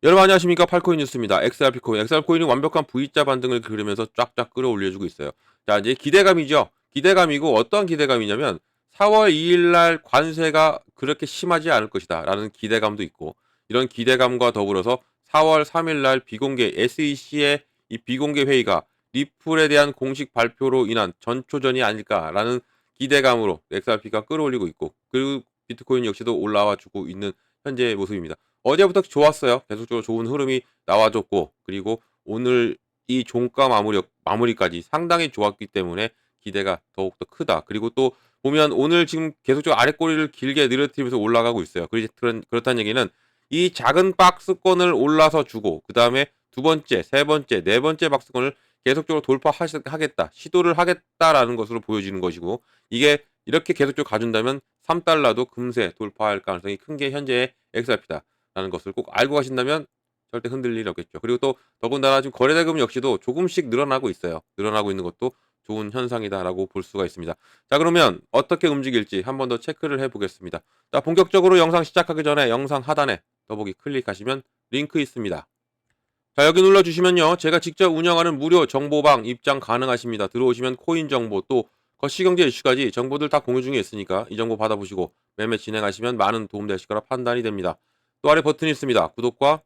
여러분 안녕하십니까? 팔코인 뉴스입니다. XRP 코인. XRP 코인이 완벽한 V자 반등을 그리면서 쫙쫙 끌어올려주고 있어요. 자, 이제 기대감이죠. 기대감이고 어떠한 기대감이냐면 4월 2일 날 관세가 그렇게 심하지 않을 것이다 라는 기대감도 있고, 이런 기대감과 더불어서 4월 3일 날 비공개 SEC의 이 비공개 회의가 리플에 대한 공식 발표로 인한 전초전이 아닐까라는 기대감으로 XRP가 끌어올리고 있고, 그리고 비트코인 역시도 올라와 주고 있는 현재의 모습입니다. 어제부터 좋았어요. 계속적으로 좋은 흐름이 나와줬고, 그리고 오늘 이 종가 마무리까지 상당히 좋았기 때문에 기대가 더욱더 크다. 그리고 또 보면 오늘 지금 계속적으로 아랫꼬리를 길게 늘어뜨리면서 올라가고 있어요. 그렇다는 얘기는 이 작은 박스권을 올라서 주고, 그 다음에 두 번째, 세 번째, 네 번째 박스권을 계속적으로 돌파하겠다, 시도를 하겠다라는 것으로 보여지는 것이고, 이게 이렇게 계속적으로 가준다면 3달러도 금세 돌파할 가능성이 큰 게 현재의 XRP다. 라는 것을 꼭 알고 가신다면 절대 흔들릴 일이 없겠죠. 그리고 또 더군다나 지금 거래대금 역시도 조금씩 늘어나고 있어요. 늘어나고 있는 것도 좋은 현상이다라고 볼 수가 있습니다. 자, 그러면 어떻게 움직일지 한 번 더 체크를 해보겠습니다. 자, 본격적으로 영상 시작하기 전에 영상 하단에 더보기 클릭하시면 링크 있습니다. 자, 여기 눌러주시면요, 제가 직접 운영하는 무료 정보방 입장 가능하십니다. 들어오시면 코인 정보, 또 거시경제 이슈까지 정보들 다 공유 중에 있으니까 이 정보 받아보시고 매매 진행하시면 많은 도움 되실 거라 판단이 됩니다. 또 아래 버튼이 있습니다. 구독과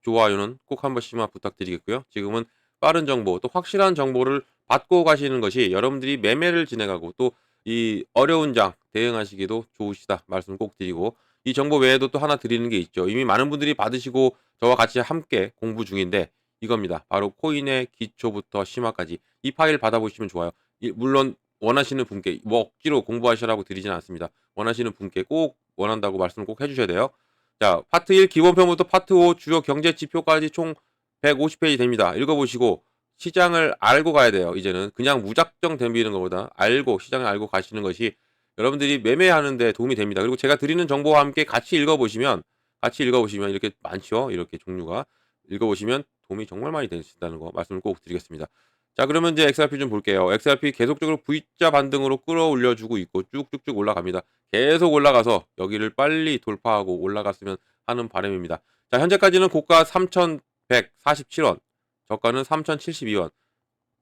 좋아요는 꼭 한 번씩만 부탁드리겠고요. 지금은 빠른 정보, 또 확실한 정보를 받고 가시는 것이 여러분들이 매매를 진행하고 또 이 어려운 장 대응하시기도 좋으시다 말씀 꼭 드리고, 이 정보 외에도 또 하나 드리는 게 있죠. 이미 많은 분들이 받으시고 저와 같이 함께 공부 중인데 이겁니다. 바로 코인의 기초부터 심화까지 이 파일 받아보시면 좋아요. 물론 원하시는 분께 뭐 억지로 공부하시라고 드리진 않습니다. 원하시는 분께 꼭 원한다고 말씀을 꼭 해주셔야 돼요. 자, 파트 1 기본편부터 파트 5 주요 경제 지표까지 총 150페이지 됩니다. 읽어보시고 시장을 알고 가야 돼요. 이제는 그냥 무작정 덤비는 것보다 시장을 알고 가시는 것이 여러분들이 매매하는 데 도움이 됩니다. 그리고 제가 드리는 정보와 함께 같이 읽어보시면 이렇게 많죠. 이렇게 종류가 읽어보시면 도움이 정말 많이 되신다는 거 말씀을 꼭 드리겠습니다. 자, 그러면 이제 XRP 좀 볼게요. XRP 계속적으로 V자 반등으로 끌어올려주고 있고 쭉쭉쭉 올라갑니다. 계속 올라가서 여기를 빨리 돌파하고 올라갔으면 하는 바람입니다. 자, 현재까지는 고가 3,147원, 저가는 3,072원,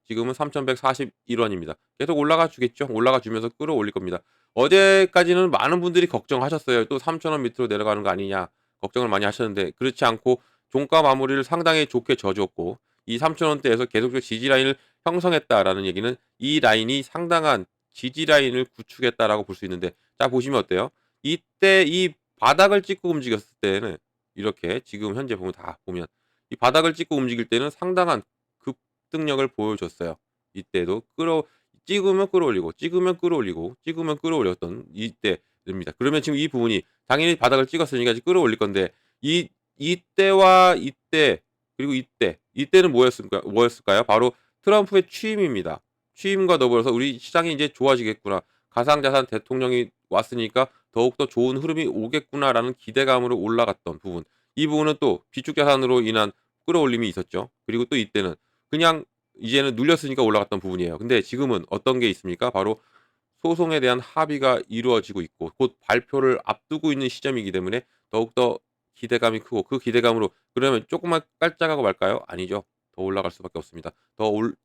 지금은 3,141원입니다. 계속 올라가 주겠죠. 올라가 주면서 끌어올릴 겁니다. 어제까지는 많은 분들이 걱정하셨어요. 또 3,000원 밑으로 내려가는 거 아니냐 걱정을 많이 하셨는데, 그렇지 않고 종가 마무리를 상당히 좋게 져줬고 이 3,000원대에서 계속적으로 지지 라인을 형성했다라는 얘기는 이 라인이 상당한 지지 라인을 구축했다라고 볼 수 있는데, 자 보시면 어때요? 이때 이 바닥을 찍고 움직였을 때는 이렇게 지금 현재 보면 다 보면 이 바닥을 찍고 움직일 때는 상당한 급등력을 보여줬어요. 이때도 찍으면 끌어올리고 찍으면 끌어올리고 찍으면 끌어올렸던 이때입니다. 그러면 지금 이 부분이 당연히 바닥을 찍었으니까 이제 끌어올릴 건데, 이때와 이때 그리고 이때는 뭐였을까요? 바로 트럼프의 취임입니다. 취임과 더불어서 우리 시장이 이제 좋아지겠구나. 가상자산 대통령이 왔으니까 더욱더 좋은 흐름이 오겠구나라는 기대감으로 올라갔던 부분. 이 부분은 또 비축자산으로 인한 끌어올림이 있었죠. 그리고 또 이때는 그냥 이제는 눌렸으니까 올라갔던 부분이에요. 근데 지금은 어떤 게 있습니까? 바로 소송에 대한 합의가 이루어지고 있고 곧 발표를 앞두고 있는 시점이기 때문에 더욱더 기대감이 크고, 그 기대감으로 그러면 조금만 깔짝하고 말까요? 아니죠. 더 올라갈 수밖에 없습니다.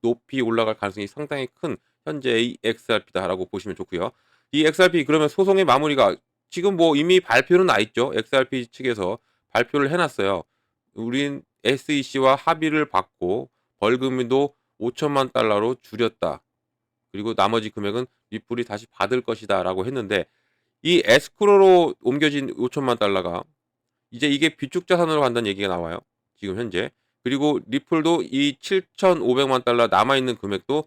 높이 올라갈 가능성이 상당히 큰 현재의 XRP다라고 보시면 좋고요. 이 XRP 그러면 소송의 마무리가 지금 뭐 이미 발표는 나 있죠. XRP 측에서 발표를 해놨어요. 우린 SEC와 합의를 받고 벌금도 5천만 달러로 줄였다. 그리고 나머지 금액은 리플이 다시 받을 것이다라고 했는데, 이 에스크로로 옮겨진 5천만 달러가 이제 이게 비축 자산으로 간다는 얘기가 나와요. 지금 현재. 그리고 리플도 이 7,500만 달러 남아 있는 금액도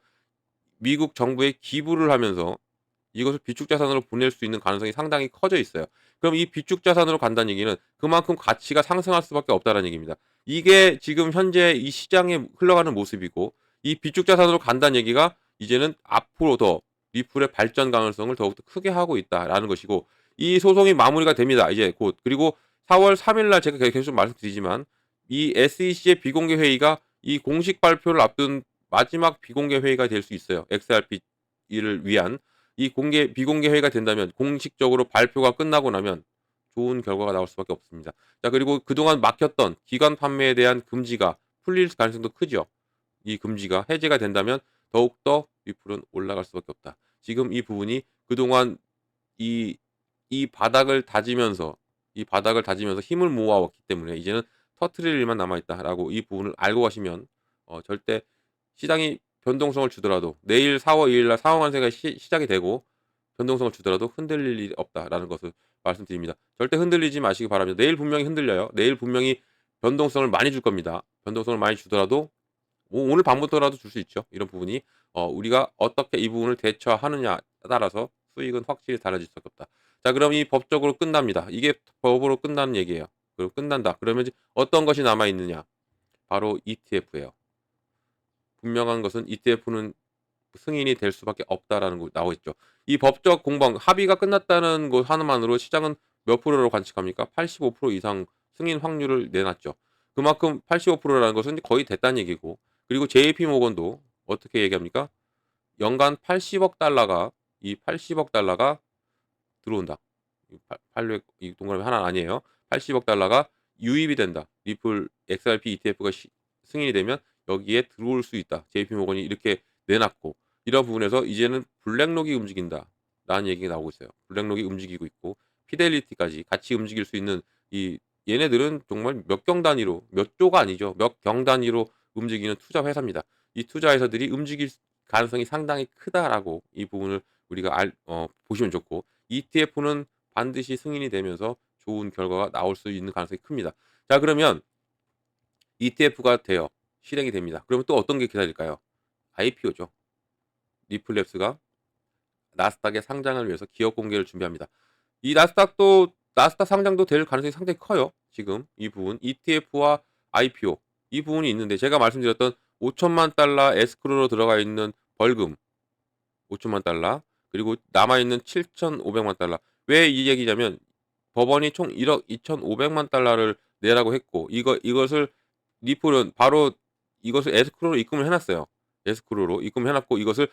미국 정부에 기부를 하면서 이것을 비축 자산으로 보낼 수 있는 가능성이 상당히 커져 있어요. 그럼 이 비축 자산으로 간다는 얘기는 그만큼 가치가 상승할 수밖에 없다는 얘기입니다. 이게 지금 현재 이 시장에 흘러가는 모습이고, 이 비축 자산으로 간다는 얘기가 이제는 앞으로 더 리플의 발전 가능성을 더욱더 크게 하고 있다라는 것이고, 이 소송이 마무리가 됩니다. 이제 곧. 그리고 4월 3일 날 제가 계속 말씀드리지만 이 SEC의 비공개 회의가 이 공식 발표를 앞둔 마지막 비공개 회의가 될 수 있어요. XRP를 위한 이 비공개 회의가 된다면, 공식적으로 발표가 끝나고 나면 좋은 결과가 나올 수밖에 없습니다. 자, 그리고 그동안 막혔던 기관 판매에 대한 금지가 풀릴 가능성도 크죠. 이 금지가 해제가 된다면 더욱더 리플은 올라갈 수밖에 없다. 지금 이 부분이 그동안 이 이 바닥을 다지면서 힘을 모아왔기 때문에 이제는 터트릴 일만 남아 있다라고 이 부분을 알고 가시면 절대 시장이 변동성을 주더라도 내일 4월 2일 날 상황 환세가 시작이 되고 변동성을 주더라도 흔들릴 일이 없다라는 것을 말씀드립니다. 절대 흔들리지 마시기 바랍니다. 내일 분명히 흔들려요. 내일 분명히 변동성을 많이 줄 겁니다. 변동성을 많이 주더라도 뭐 오늘 밤부터라도 줄 수 있죠. 이런 부분이 우리가 어떻게 이 부분을 대처하느냐에 따라서 수익은 확실히 달라질 수밖에 없다. 자, 그럼 이 법적으로 끝납니다. 이게 법으로 끝나는 얘기예요. 그리고 끝난다. 그러면 이제 어떤 것이 남아 있느냐? 바로 ETF예요. 분명한 것은 ETF는 승인이 될 수밖에 없다라는 거 나와 있죠. 이 법적 공방 합의가 끝났다는 것 하나만으로 시장은 몇 프로로 관측합니까? 85% 이상 승인 확률을 내놨죠. 그만큼 85%라는 것은 거의 됐다는 얘기고, 그리고 JP 모건도 어떻게 얘기합니까? 연간 80억 달러가 이 80억 달러가 들어온다. 800, 이 동그라미 하나 아니에요. 80억 달러가 유입이 된다. 리플 XRP ETF가 승인이 되면 여기에 들어올 수 있다. JP 모건이 이렇게 내놨고, 이런 부분에서 이제는 블랙록이 움직인다라는 얘기가 나오고 있어요. 블랙록이 움직이고 있고 피델리티까지 같이 움직일 수 있는 이 얘네들은 정말 몇 경 단위로 몇 조가 아니죠. 몇 경 단위로 움직이는 투자 회사입니다. 이 투자 회사들이 움직일 가능성이 상당히 크다라고 이 부분을 우리가 보시면 좋고, ETF는 반드시 승인이 되면서 좋은 결과가 나올 수 있는 가능성이 큽니다. 자, 그러면 ETF가 돼요. 실행이 됩니다. 그러면 또 어떤 게 기다릴까요? IPO죠. 리플랩스가 나스닥의 상장을 위해서 기업 공개를 준비합니다. 이 나스닥 상장도 될 가능성이 상당히 커요. 지금 이 부분 ETF와 IPO 이 부분이 있는데, 제가 말씀드렸던 5천만 달러 에스크로로 들어가 있는 벌금 5천만 달러, 그리고 남아 있는 7,500만 달러. 왜 이 얘기냐면 법원이 총 1억 2,500만 달러를 내라고 했고, 이것을 리플은 바로 이것을 에스크로로 입금을 해놨어요. 에스크로로 입금을 해놨고, 이것을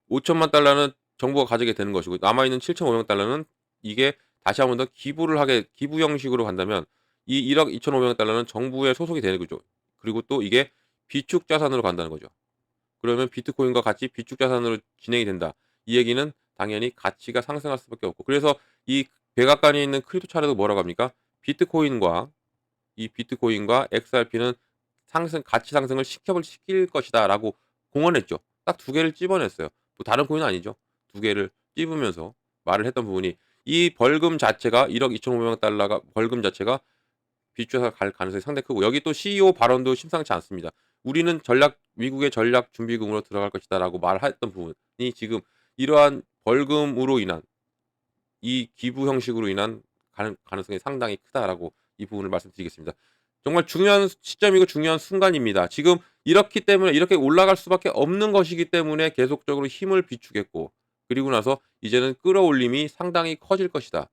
5천만 달러는 정부가 가지게 되는 것이고, 남아있는 7,500만 달러는 이게 다시 한 번 더 기부 형식으로 간다면 이 1억 2,500만 달러는 정부에 소속이 되는 거죠. 그리고 또 이게 비축 자산으로 간다는 거죠. 그러면 비트코인과 같이 비축 자산으로 진행이 된다. 이 얘기는 당연히 가치가 상승할 수밖에 없고, 그래서 이 백악관에 있는 크립토 차트도 뭐라고 합니까? 비트코인과 XRP는 가치 상승을 시킬 것이다라고 공언했죠. 딱 두 개를 찝어냈어요. 뭐 다른 코인은 아니죠. 두 개를 찝으면서 말을 했던 부분이, 이 벌금 자체가 1억 2,500만 달러가 벌금 자체가 비추해서 갈 가능성이 상당히 크고, 여기 또 CEO 발언도 심상치 않습니다. 우리는 미국의 전략 준비금으로 들어갈 것이다라고 말했던 부분이 지금 이러한 벌금으로 인한 이 기부 형식으로 인한 가능성이 상당히 크다라고 이 부분을 말씀드리겠습니다. 정말 중요한 시점이고 중요한 순간입니다. 지금 이렇기 때문에 이렇게 올라갈 수밖에 없는 것이기 때문에 계속적으로 힘을 비추겠고, 그리고 나서 이제는 끌어올림이 상당히 커질 것이다.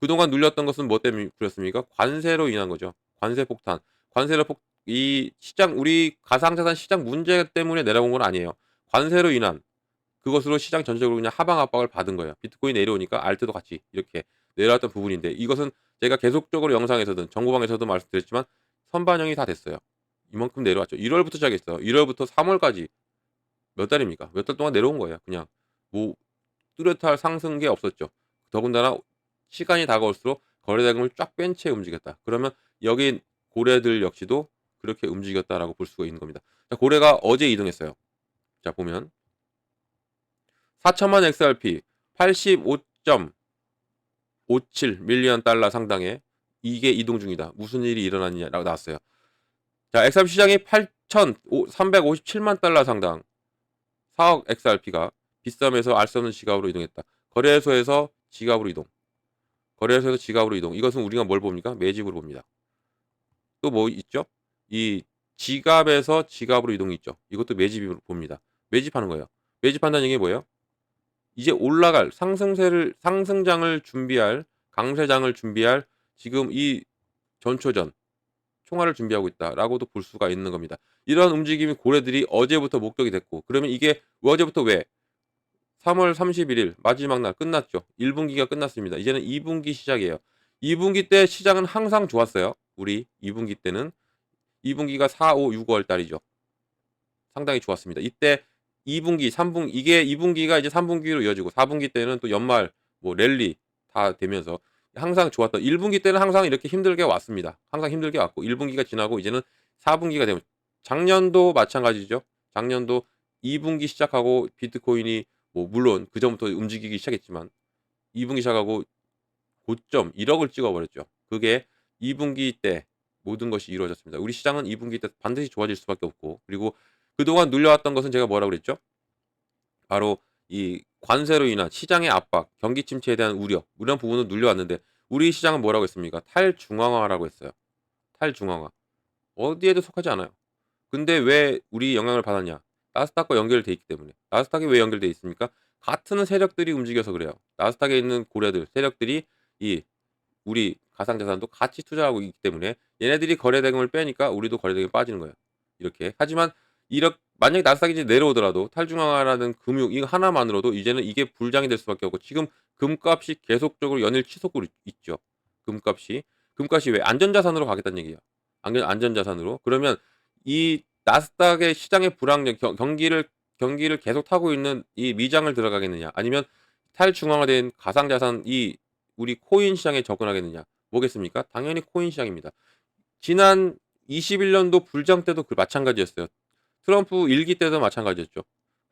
그동안 눌렸던 것은 뭐 때문에 그렇습니까? 관세로 인한 거죠. 관세 폭탄. 이 시장 우리 가상자산 시장 문제 때문에 내려온 건 아니에요. 관세로 인한 그것으로 시장 전체적으로 그냥 하방 압박을 받은 거예요. 비트코인 내려오니까 알트도 같이 이렇게 내려왔던 부분인데, 이것은 제가 계속적으로 영상에서든 정보방에서도 말씀드렸지만 선반영이 다 됐어요. 이만큼 내려왔죠. 1월부터 시작했어요. 1월부터 3월까지 몇 달입니까? 몇 달 동안 내려온 거예요. 그냥 뭐 뚜렷한 상승계 없었죠. 더군다나 시간이 다가올수록 거래대금을 쫙 뺀 채 움직였다. 그러면 여기 고래들 역시도 그렇게 움직였다라고 볼 수가 있는 겁니다. 자, 고래가 어제 이동했어요. 자, 보면 4천만 XRP 85.57 밀리언 달러 상당의 이게 이동 중이다. 무슨 일이 일어났냐라고 나왔어요. 자, XRP 시장이 8,357만 달러 상당 4억 XRP가 비싸면서 알 수 없는 지갑으로 이동했다. 거래소에서 지갑으로 이동. 거래소에서 지갑으로 이동. 이것은 우리가 뭘 봅니까? 매집으로 봅니다. 또 뭐 있죠? 이 지갑에서 지갑으로 이동이 있죠. 이것도 매집으로 봅니다. 매집하는 거예요. 매집한다는 얘기 뭐예요? 이제 올라갈 상승장을 준비할, 강세장을 준비할 지금 이 전초전 총알을 준비하고 있다라고도 볼 수가 있는 겁니다. 이런 움직임이 고래들이 어제부터 목격이 됐고, 그러면 이게 어제부터 왜 3월 31일 마지막 날 끝났죠. 1분기가 끝났습니다. 이제는 2분기 시작이에요. 2분기 때 시장은 항상 좋았어요. 우리 2분기 때는 2분기가 4, 5, 6월 달이죠. 상당히 좋았습니다. 이때 2분기, 3분기 이게 2분기가 이제 3분기로 이어지고 4분기 때는 또 연말 뭐 랠리 다 되면서 항상 좋았던 1분기 때는 항상 이렇게 힘들게 왔습니다. 항상 힘들게 왔고 1분기가 지나고 이제는 4분기가 되면 작년도 마찬가지죠. 작년도 2분기 시작하고 비트코인이 뭐 물론 그전부터 움직이기 시작했지만 2분기 시작하고 고점 1억을 찍어버렸죠. 그게 2분기 때 모든 것이 이루어졌습니다. 우리 시장은 2분기 때 반드시 좋아질 수밖에 없고 그리고 그동안 눌려왔던 것은 제가 뭐라고 그랬죠? 바로 이 관세로 인한 시장의 압박, 경기 침체에 대한 우려 이런 부분은 눌려왔는데 우리 시장은 뭐라고 했습니까? 탈중앙화라고 했어요. 탈중앙화. 어디에도 속하지 않아요. 근데 왜 우리 영향을 받았냐? 나스닥과 연결돼 있기 때문에. 나스닥이 왜 연결돼 있습니까? 같은 세력들이 움직여서 그래요. 나스닥에 있는 고래들, 세력들이 이 우리 가상자산도 같이 투자하고 있기 때문에 얘네들이 거래대금을 빼니까 우리도 거래대금이 빠지는 거예요. 이렇게. 하지만 만약에 나스닥이 이제 내려오더라도 탈중앙화라는 금융 이거 하나만으로도 이제는 이게 불장이 될 수밖에 없고 지금 금값이 계속적으로 연일 치솟고 있죠. 금값이. 금값이 왜 안전자산으로 가겠다는 얘기예요. 안전자산으로. 그러면 이 나스닥의 시장의 불황 경기를 계속 타고 있는 이 미장을 들어가겠느냐 아니면 탈중앙화된 가상자산 우리 코인 시장에 접근하겠느냐? 뭐겠습니까? 당연히 코인 시장입니다. 지난 21년도 불장 때도 마찬가지였어요. 트럼프 1기 때도 마찬가지였죠.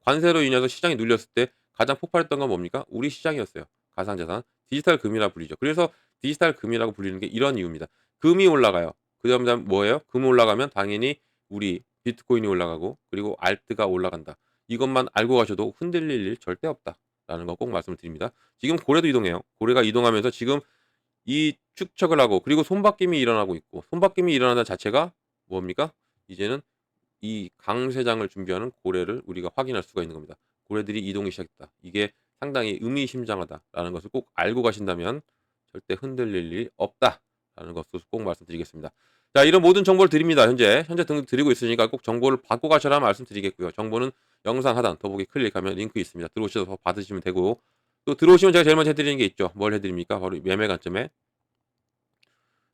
관세로 인해서 시장이 눌렸을 때 가장 폭발했던 건 뭡니까? 우리 시장이었어요. 가상자산. 디지털 금이라 불리죠. 그래서 디지털 금이라고 불리는 게 이런 이유입니다. 금이 올라가요. 그다음 뭐예요? 금 올라가면 당연히 우리 비트코인이 올라가고 그리고 알트가 올라간다. 이것만 알고 가셔도 흔들릴 일 절대 없다라는 거 꼭 말씀을 드립니다. 지금 고래도 이동해요. 고래가 이동하면서 지금 이 축척을 하고 그리고 손바뀜이 일어나고 있고 손바뀜이 일어나는 자체가 뭡니까? 이제는 이 강세장을 준비하는 고래를 우리가 확인할 수가 있는 겁니다. 고래들이 이동이 시작했다. 이게 상당히 의미심장하다라는 것을 꼭 알고 가신다면 절대 흔들릴 일 없다라는 것을 꼭 말씀드리겠습니다. 자, 이런 모든 정보를 드립니다. 현재 드리고 있으니까 꼭 정보를 받고 가셔라 말씀드리겠고요. 정보는 영상 하단 더보기 클릭하면 링크 있습니다. 들어오셔서 받으시면 되고 또 들어오시면 제가 제일 먼저 해드리는 게 있죠. 뭘 해드립니까? 바로 매매 관점에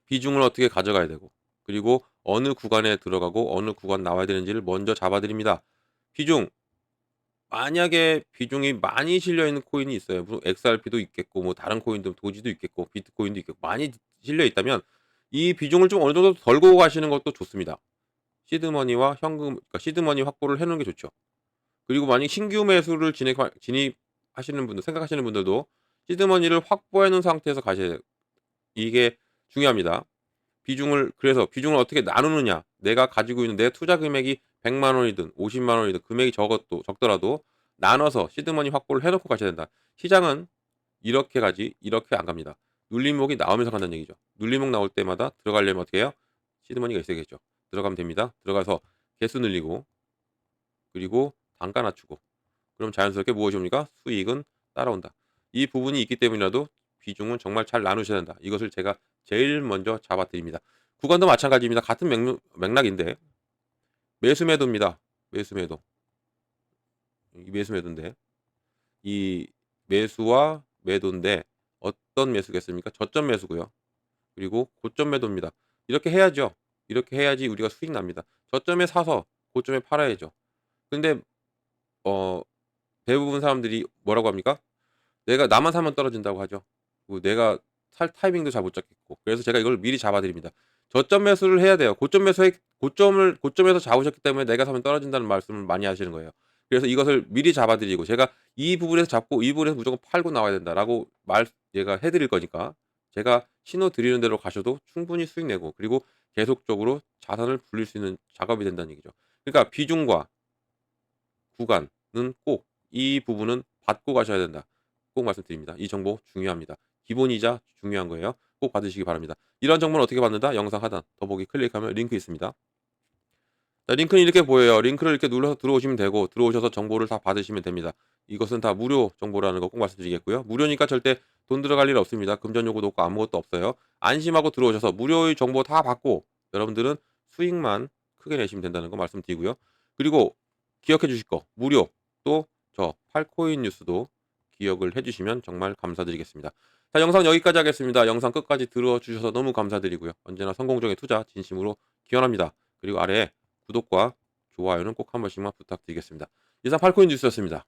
비중을 어떻게 가져가야 되고 그리고 어느 구간에 들어가고 어느 구간 나와야 되는지를 먼저 잡아드립니다. 비중 만약에 비중이 많이 실려 있는 코인이 있어요. 무슨 XRP도 있겠고 뭐 다른 코인도 도지도 있겠고 비트코인도 있겠고 많이 실려 있다면 이 비중을 좀 어느 정도 덜고 가시는 것도 좋습니다. 시드머니와 현금 그러니까 시드머니 확보를 해 놓는 게 좋죠. 그리고 만약 신규 매수를 진입하시는 분들 생각하시는 분들도 시드머니를 확보해 놓은 상태에서 가셔야 돼요. 이게 중요합니다. 그래서 비중을 어떻게 나누느냐. 내가 가지고 있는 내 투자 금액이 100만 원이든 50만 원이든 금액이 적더라도 나눠서 시드머니 확보를 해 놓고 가셔야 된다. 시장은 이렇게 가지 이렇게 안 갑니다. 눌림목이 나오면서 간다는 얘기죠. 눌림목 나올 때마다 들어가려면 어떻게 해요? 시드머니가 있어야겠죠. 들어가면 됩니다. 들어가서 개수 늘리고 그리고 단가 낮추고 그럼 자연스럽게 무엇이 옵니까? 수익은 따라온다. 이 부분이 있기 때문이라도 비중은 정말 잘 나누셔야 된다. 이것을 제가 제일 먼저 잡아드립니다. 구간도 마찬가지입니다. 같은 맥락인데 매수 매도입니다. 매수 매도. 이 매수 매도인데 이 매수와 매도인데 어떤 매수겠습니까? 저점 매수고요. 그리고 고점 매도입니다. 이렇게 해야죠. 이렇게 해야지 우리가 수익 납니다. 저점에 사서 고점에 팔아야죠. 근데 어 대부분 사람들이 뭐라고 합니까? 나만 사면 떨어진다고 하죠. 그리고 내가 살 타이밍도 잘 못 잡겠고. 그래서 제가 이걸 미리 잡아 드립니다. 저점 매수를 해야 돼요. 고점에서 잡으셨기 때문에 내가 사면 떨어진다는 말씀을 많이 하시는 거예요. 그래서 이것을 미리 잡아 드리고 제가 이 부분에서 잡고 이 부분에서 무조건 팔고 나와야 된다라고 제가 해 드릴 거니까 제가 신호 드리는 대로 가셔도 충분히 수익 내고 그리고 계속적으로 자산을 불릴 수 있는 작업이 된다는 얘기죠. 그러니까 비중과 구간은 꼭 이 부분은 받고 가셔야 된다. 꼭 말씀드립니다. 이 정보 중요합니다. 기본이자 중요한 거예요. 꼭 받으시기 바랍니다. 이런 정보는 어떻게 받는다? 영상 하단 더보기 클릭하면 링크 있습니다. 자, 링크는 이렇게 보여요. 링크를 이렇게 눌러서 들어오시면 되고 들어오셔서 정보를 다 받으시면 됩니다. 이것은 다 무료 정보라는 거 꼭 말씀드리겠고요. 무료니까 절대 돈 들어갈 일 없습니다. 금전 요구도 없고 아무것도 없어요. 안심하고 들어오셔서 무료의 정보 다 받고 여러분들은 수익만 크게 내시면 된다는 거 말씀드리고요. 그리고 기억해 주실 거 무료 또 저 팔코인 뉴스도 기억을 해주시면 정말 감사드리겠습니다. 자, 영상 여기까지 하겠습니다. 영상 끝까지 들어주셔서 너무 감사드리고요. 언제나 성공적인 투자 진심으로 기원합니다. 그리고 아래에 구독과 좋아요는 꼭 한 번씩만 부탁드리겠습니다. 이상 팔코인 뉴스였습니다.